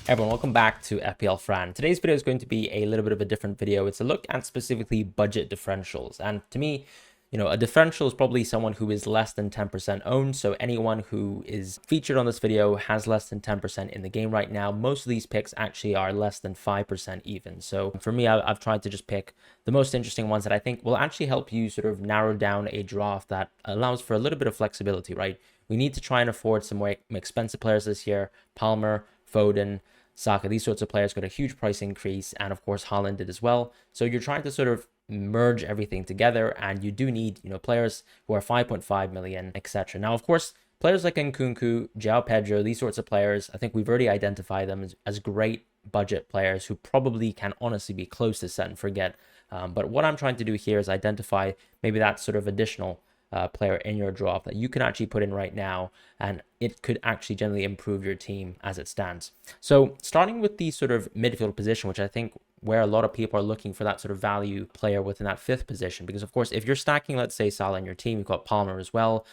Everyone, welcome back to FPL Fran. Today's video is going to be a little bit of a different video. It's a look at specifically budget differentials. And to me, a differential is probably someone who is less than 10% owned. So anyone who is featured on this video has less than 10% in the game right now. Most of these picks actually are less than 5% even. So for me, I've tried to just pick the most interesting ones that I think will actually help you sort of narrow down a draft that allows for a little bit of flexibility, right? We need to try and afford some more expensive players this year. Palmer, Foden, Saka, these sorts of players got a huge price increase, and of course Haaland did as well. So you're trying to sort of merge everything together, and you do need, players who are 5.5 million, etc. Now, of course, players like Nkunku, João Pedro, these sorts of players, I think we've already identified them as great budget players who probably can honestly be close to set and forget. But what I'm trying to do here is identify maybe that sort of additional player in your draft that you can actually put in right now, and it could actually generally improve your team as it stands. So starting with the sort of midfield position, which I think where a lot of people are looking for that sort of value player within that fifth position, because of course if you're stacking, let's say, Salah in your team, you've got Palmer as well,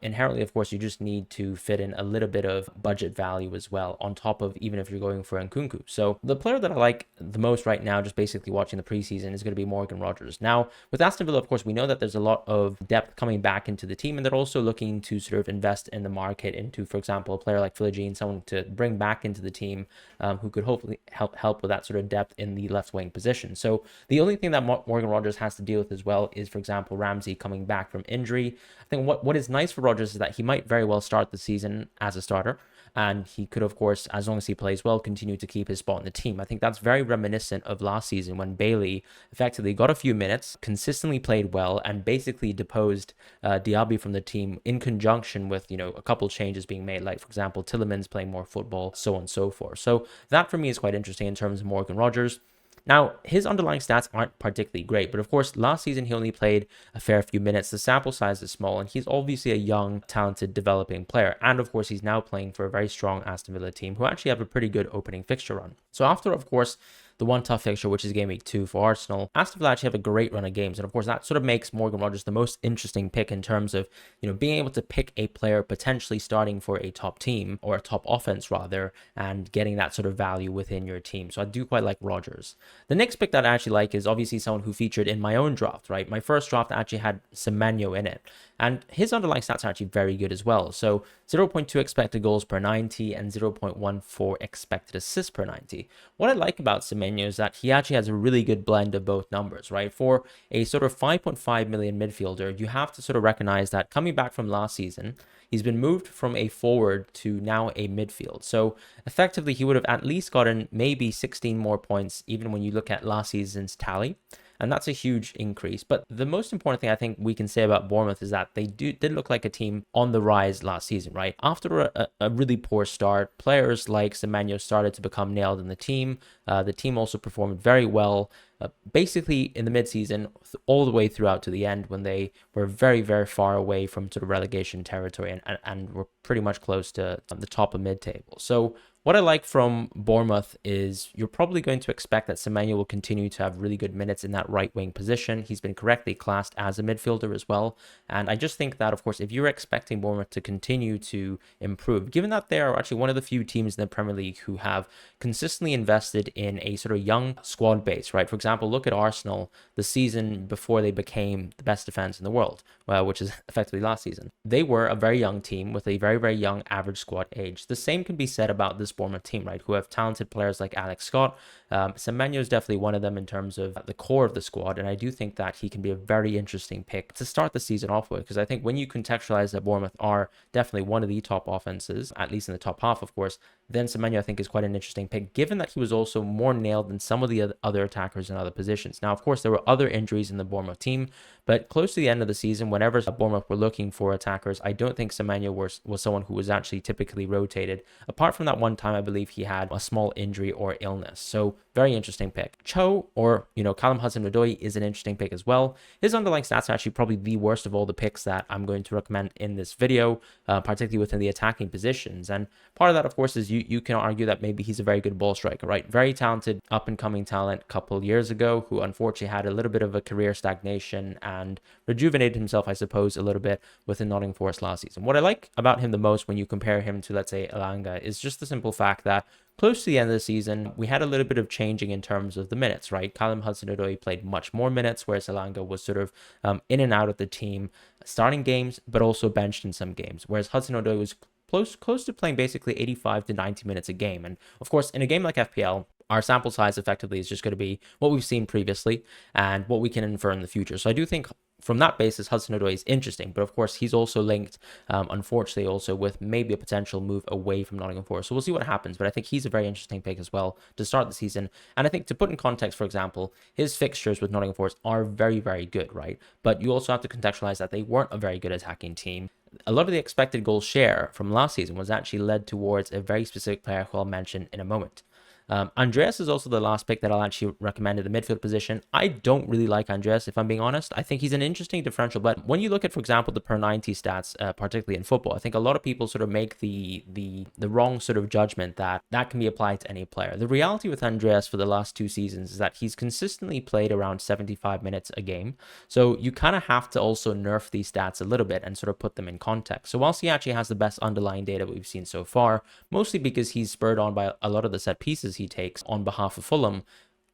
inherently of course you just need to fit in a little bit of budget value as well on top of, even if you're going for Nkunku. So the player that I like the most right now, just basically watching the preseason, is going to be Morgan Rogers. Now with Aston Villa, of course, we know that there's a lot of depth coming back into the team, and they're also looking to sort of invest in the market into, for example, a player like Philogene, someone to bring back into the team who could hopefully help with that sort of depth in the left wing position. So the only thing that Morgan Rogers has to deal with as well is, for example, Ramsey coming back from injury. I think what is nice for Rogers is that he might very well start the season as a starter, and he could, of course, as long as he plays well, continue to keep his spot in the team. I think that's very reminiscent of last season when Bailey effectively got a few minutes, consistently played well, and basically deposed Diaby from the team in conjunction with, a couple changes being made, like, for example, Tielemans playing more football, so on and so forth. So that for me is quite interesting in terms of Morgan Rogers. Now, his underlying stats aren't particularly great, but of course, last season he only played a fair few minutes. The sample size is small, and he's obviously a young, talented, developing player. And of course, he's now playing for a very strong Aston Villa team who actually have a pretty good opening fixture run. So after, of course, the one tough fixture, which is game week 2 for Arsenal, Aston Villa actually have a great run of games. And of course, that sort of makes Morgan Rogers the most interesting pick in terms of, being able to pick a player potentially starting for a top team, or a top offense rather, and getting that sort of value within your team. So I do quite like Rogers. The next pick that I actually like is obviously someone who featured in my own draft, right? My first draft actually had Semenyo in it, and his underlying stats are actually very good as well. So 0.2 expected goals per 90 and 0.14 expected assists per 90. What I like about Semenyo is that he actually has a really good blend of both numbers, right? For a sort of 5.5 million midfielder, you have to sort of recognize that coming back from last season, he's been moved from a forward to now a midfield. So effectively, he would have at least gotten maybe 16 more points, even when you look at last season's tally. And that's a huge increase. But the most important thing I think we can say about Bournemouth is that they did look like a team on the rise last season, right? After a really poor start, players like Semenyo started to become nailed in the team. The team also performed very well, basically in the midseason, all the way throughout to the end, when they were very, very far away from sort of relegation territory and were pretty much close to the top of mid-table. So what I like from Bournemouth is you're probably going to expect that Semenyo will continue to have really good minutes in that right wing position. He's been correctly classed as a midfielder as well. And I just think that, of course, if you're expecting Bournemouth to continue to improve, given that they are actually one of the few teams in the Premier League who have consistently invested in a sort of young squad base, right? For example, look at Arsenal the season before they became the best defense in the world, which is effectively last season. They were a very young team with a very, very young average squad age. The same can be said about this Bournemouth team, right, who have talented players like Alex Scott. Semenyo is definitely one of them in terms of the core of the squad, and I do think that he can be a very interesting pick to start the season off with, because I think when you contextualize that Bournemouth are definitely one of the top offenses, at least in the top half, of course, then Semenyo I think is quite an interesting pick, given that he was also more nailed than some of the other attackers in other positions. Now, of course, there were other injuries in the Bournemouth team, but close to the end of the season, whenever Bournemouth were looking for attackers, I don't think Semenyo was someone who was actually typically rotated, apart from that one time I believe he had a small injury or illness. So very interesting pick. Cho, or Callum Hudson-Odoi, is an interesting pick as well. His underlying stats are actually probably the worst of all the picks that I'm going to recommend in this video, particularly within the attacking positions. And part of that, of course, is you can argue that maybe he's a very good ball striker, right? Very talented, up and coming talent a couple years ago, who unfortunately had a little bit of a career stagnation and rejuvenated himself, I suppose, a little bit within Nottingham Forest last season. What I like about him the most when you compare him to, let's say, Elanga is just the simple fact that close to the end of the season, we had a little bit of changing in terms of the minutes, right? Callum Hudson-Odoi played much more minutes, whereas Elanga was sort of in and out of the team, starting games, but also benched in some games, whereas Hudson-Odoi was close to playing basically 85 to 90 minutes a game. And of course, in a game like FPL, our sample size effectively is just going to be what we've seen previously and what we can infer in the future. So I do think from that basis, Hudson-Odoi is interesting, but of course, he's also linked, unfortunately, also with maybe a potential move away from Nottingham Forest. So we'll see what happens, but I think he's a very interesting pick as well to start the season. And I think to put in context, for example, his fixtures with Nottingham Forest are very, very good, right? But you also have to contextualize that they weren't a very good attacking team. A lot of the expected goal share from last season was actually led towards a very specific player who I'll mention in a moment. Andreas is also the last pick that I'll actually recommend at the midfield position. I don't really like Andreas, if I'm being honest. I think he's an interesting differential, but when you look at, for example, the per 90 stats, particularly in football, I think a lot of people sort of make the wrong sort of judgment that can be applied to any player. The reality with Andreas for the last 2 seasons is that he's consistently played around 75 minutes a game. So you kind of have to also nerf these stats a little bit and sort of put them in context. So whilst he actually has the best underlying data we've seen so far, mostly because he's spurred on by a lot of the set pieces he takes on behalf of Fulham,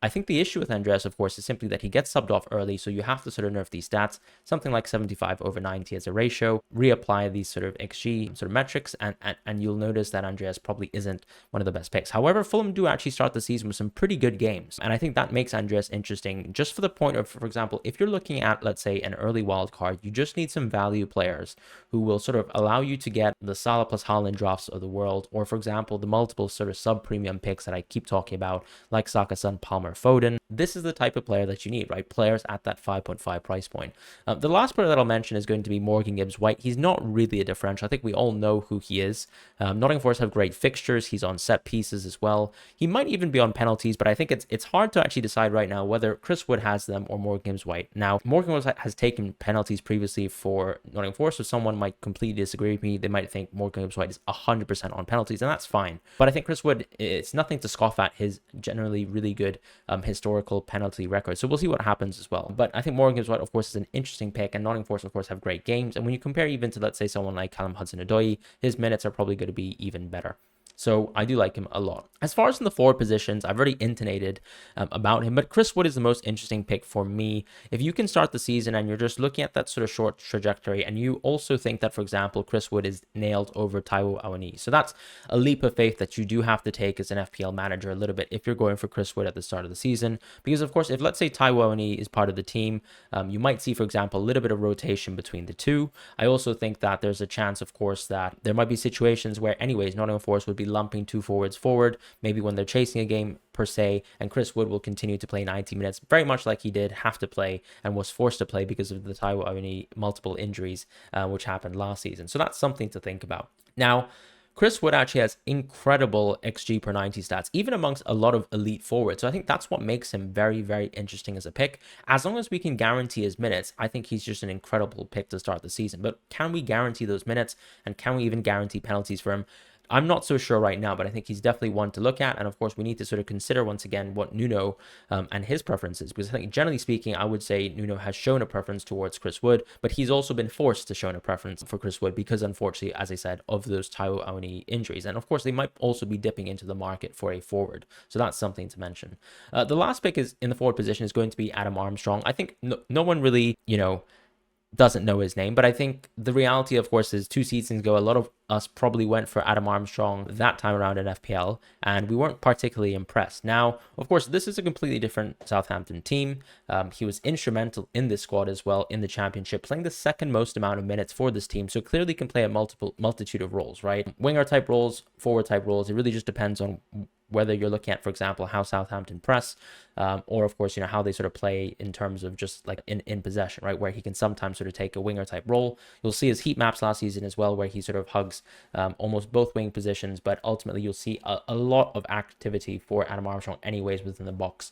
I think the issue with Andreas, of course, is simply that he gets subbed off early, so you have to sort of nerf these stats, something like 75/90 as a ratio, reapply these sort of XG sort of metrics, and you'll notice that Andreas probably isn't one of the best picks. However, Fulham do actually start the season with some pretty good games, and I think that makes Andreas interesting just for the point of, for example, if you're looking at, let's say, an early wild card, you just need some value players who will sort of allow you to get the Salah plus Haaland drafts of the world, or, for example, the multiple sort of sub-premium picks that I keep talking about, like Saka, Son, Palmer, Foden. This is the type of player that you need, right? Players at that 5.5 price point. The last player that I'll mention is going to be Morgan Gibbs-White. He's not really a differential. I think we all know who he is. Nottingham Forest have great fixtures. He's on set pieces as well. He might even be on penalties, but I think it's hard to actually decide right now whether Chris Wood has them or Morgan Gibbs-White. Now, Morgan has taken penalties previously for Nottingham Forest, so someone might completely disagree with me. They might think Morgan Gibbs-White is 100% on penalties, and that's fine. But I think Chris Wood, it's nothing to scoff at his generally really good historical penalty record. So we'll see what happens as well. But I think Morgan Gibbs-White, of course, is an interesting pick, and Nottingham Forest, of course, have great games. And when you compare even to, let's say, someone like Callum Hudson-Odoi, his minutes are probably going to be even better. So I do like him a lot. As far as in the forward positions, I've already intonated about him, but Chris Wood is the most interesting pick for me. If you can start the season and you're just looking at that sort of short trajectory, and you also think that, for example, Chris Wood is nailed over Taiwo Awoniyi. So that's a leap of faith that you do have to take as an FPL manager a little bit if you're going for Chris Wood at the start of the season. Because, of course, if, let's say, Taiwo Awoniyi is part of the team, you might see, for example, a little bit of rotation between the two. I also think that there's a chance, of course, that there might be situations where, anyways, Nottingham Forest would be lumping two forwards forward, maybe when they're chasing a game per se, and Chris Wood will continue to play 90 minutes, very much like he did have to play and was forced to play because of the Taiwo Awoniyi multiple injuries, which happened last season. So that's something to think about. Now, Chris Wood actually has incredible XG per 90 stats, even amongst a lot of elite forwards. So I think that's what makes him very, very interesting as a pick. As long as we can guarantee his minutes, I think he's just an incredible pick to start the season. But can we guarantee those minutes, and can we even guarantee penalties for him? I'm not so sure right now, but I think he's definitely one to look at. And of course, we need to sort of consider once again what Nuno and his preferences, because I think generally speaking, I would say Nuno has shown a preference towards Chris Wood, but he's also been forced to show a preference for Chris Wood because, unfortunately, as I said, of those Taiwo Awoniyi injuries. And of course, they might also be dipping into the market for a forward. So that's something to mention. The last pick is in the forward position is going to be Adam Armstrong. I think no one really, doesn't know his name, but I think the reality, of course, is 2 seasons ago, a lot of us probably went for Adam Armstrong that time around in FPL, and we weren't particularly impressed. Now, of course, this is a completely different Southampton team. He was instrumental in this squad as well in the championship, playing the second most amount of minutes for this team, so clearly can play a multitude of roles, right? Winger type roles, forward type roles. It really just depends on whether you're looking at, for example, how Southampton press, or of course, how they sort of play in terms of just like in possession, right? Where he can sometimes sort of take a winger type role. You'll see his heat maps last season as well, where he sort of hugs almost both wing positions, but ultimately you'll see a lot of activity for Adam Armstrong anyways within the box,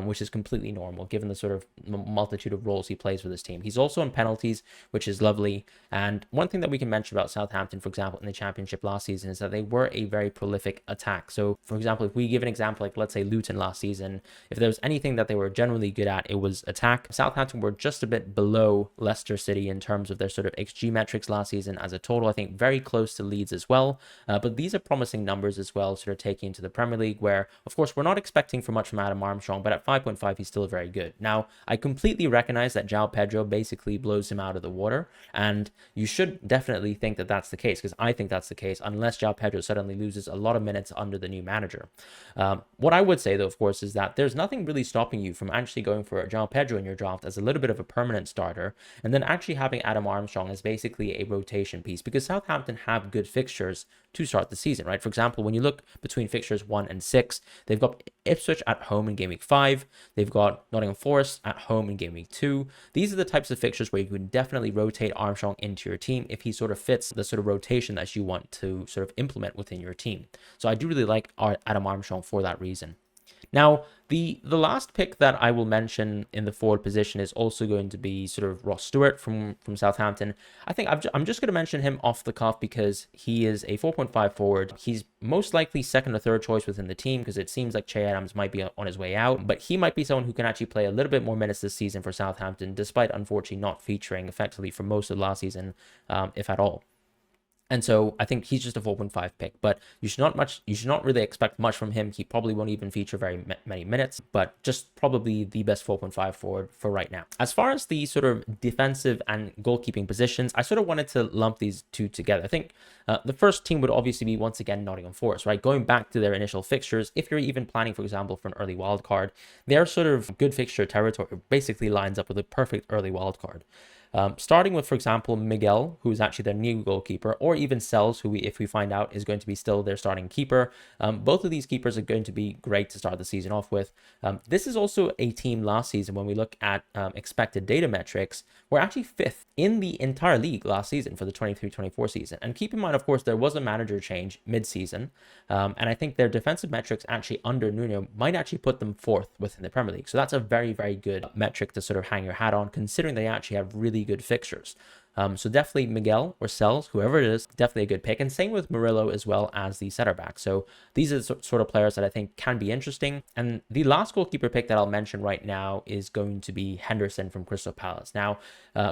which is completely normal given the sort of multitude of roles he plays with his team. He's also in penalties, which is lovely. And one thing that we can mention about Southampton, for example, in the championship last season is that they were a very prolific attack. So, for example, if we give an example, like let's say Luton last season, if they're there was anything that they were generally good at, it was attack. Southampton were just a bit below Leicester City in terms of their sort of XG metrics last season as a total. I think very close to Leeds as well. But these are promising numbers as well, sort of taking into the Premier League, where, of course, we're not expecting for much from Adam Armstrong, but at 5.5, he's still very good. Now, I completely recognize that João Pedro basically blows him out of the water, and you should definitely think that that's the case, because I think that's the case, unless João Pedro suddenly loses a lot of minutes under the new manager. What I would say, though, of course, is that there's nothing really stopping you from actually going for João Pedro in your draft as a little bit of a permanent starter, and then actually having Adam Armstrong as basically a rotation piece, because Southampton have good fixtures to start the season, right? For example, when you look between fixtures 1 and 6, they've got Ipswich at home in game week 5, they've got Nottingham Forest at home in game week 2. These are the types of fixtures where you can definitely rotate Armstrong into your team if he sort of fits the sort of rotation that you want to sort of implement within your team. So I do really like Adam Armstrong for that reason. Now, the last pick that I will mention in the forward position is also going to be sort of Ross Stewart from Southampton. I think I'm just going to mention him off the cuff because he is a 4.5 forward. He's most likely second or third choice within the team because it seems like Che Adams might be on his way out, but he might be someone who can actually play a little bit more minutes this season for Southampton, despite unfortunately not featuring effectively for most of last season, if at all. And so I think he's just a 4.5 pick, but you should not really expect much from him. He probably won't even feature very many minutes, but just probably the best 4.5 forward for right now. As far as the sort of defensive and goalkeeping positions, I sort of wanted to lump these two together. I think the first team would obviously be, once again, Nottingham Forest, right? Going back to their initial fixtures, if you're even planning, for example, for an early wild card, their sort of good fixture territory basically lines up with a perfect early wild card. Starting with, for example, Miguel, who's actually their new goalkeeper, or even Sells, who if we find out is going to be still their starting keeper. Both of these keepers are going to be great to start the season off with. This is also a team last season, when we look at expected data metrics, were actually 5th in the entire league last season for the 23-24 season. And keep in mind, of course, there was a manager change mid-season, and I think their defensive metrics actually under Nuno might actually put them 4th within the Premier League. So that's a very, very good metric to sort of hang your hat on, considering they actually have really good fixtures. So definitely Miguel or Sells, whoever it is, definitely a good pick. And same with Murillo as well as the center back. So these are the sort of players that I think can be interesting. And the last goalkeeper pick that I'll mention right now is going to be Henderson from Crystal Palace. Now,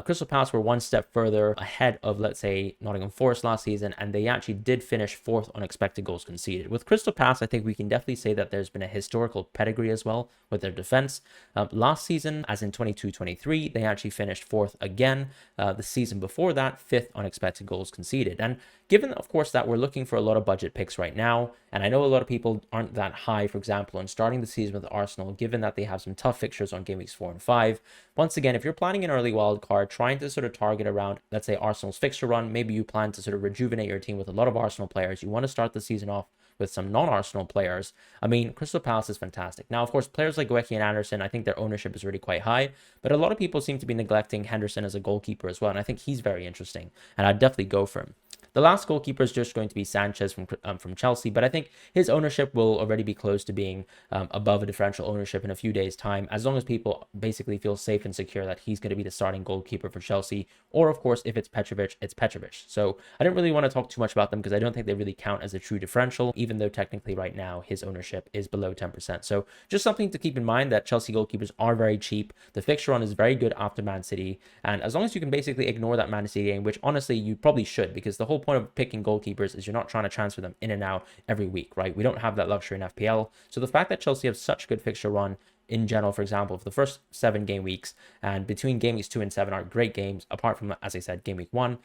Crystal Palace were one step further ahead of, let's say, Nottingham Forest last season, and they actually did finish 4th on expected goals conceded. With Crystal Palace, I think we can definitely say that there's been a historical pedigree as well with their defense. Last season, as in 22-23, they actually finished 4th again. The season before that, 5th on expected goals conceded. And given, of course, that we're looking for a lot of budget picks right now, and I know a lot of people aren't that high, for example, on starting the season with Arsenal, given that they have some tough fixtures on game weeks 4 and 5. Once again, if you're planning an early wild card, trying to sort of target around, let's say, Arsenal's fixture run, maybe you plan to sort of rejuvenate your team with a lot of Arsenal players, you want to start the season off with some non-Arsenal players. I mean, Crystal Palace is fantastic. Now, of course, players like Guehi and Anderson, I think their ownership is really quite high, but a lot of people seem to be neglecting Henderson as a goalkeeper as well, and I think he's very interesting, and I'd definitely go for him. The last goalkeeper is just going to be Sanchez from Chelsea, but I think his ownership will already be close to being above a differential ownership in a few days' time, as long as people basically feel safe and secure that he's going to be the starting goalkeeper for Chelsea, or of course, if it's Petrovic, it's Petrovic. So I don't really want to talk too much about them because I don't think they really count as a true differential, even though technically right now his ownership is below 10%. So just something to keep in mind, that Chelsea goalkeepers are very cheap. The fixture run is very good after Man City, and as long as you can basically ignore that Man City game, which honestly you probably should, because the whole point of picking goalkeepers is you're not trying to transfer them in and out every week, right? We don't have that luxury in FPL. So the fact that Chelsea have such good fixture run in general, for example, for the first 7 game weeks, and between game weeks 2 and 7 are great games, apart from, as I said, game week 1,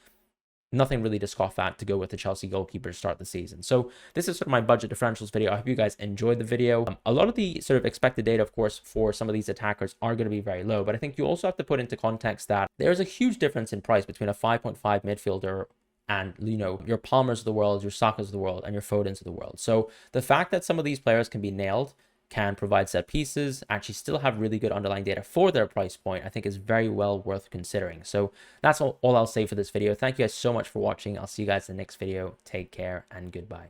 nothing really to scoff at to go with the Chelsea goalkeeper to start the season. So this is sort of my budget differentials video. I hope you guys enjoyed the video. A lot of the sort of expected data, of course, for some of these attackers are going to be very low, but I think you also have to put into context that there's a huge difference in price between a 5.5 midfielder and, you know, your Palmers of the world, your Sakas of the world, and your Fodens of the world. So the fact that some of these players can be nailed, can provide set pieces, actually still have really good underlying data for their price point, I think is very well worth considering. So that's all I'll say for this video. Thank you guys so much for watching. I'll see you guys in the next video. Take care and goodbye.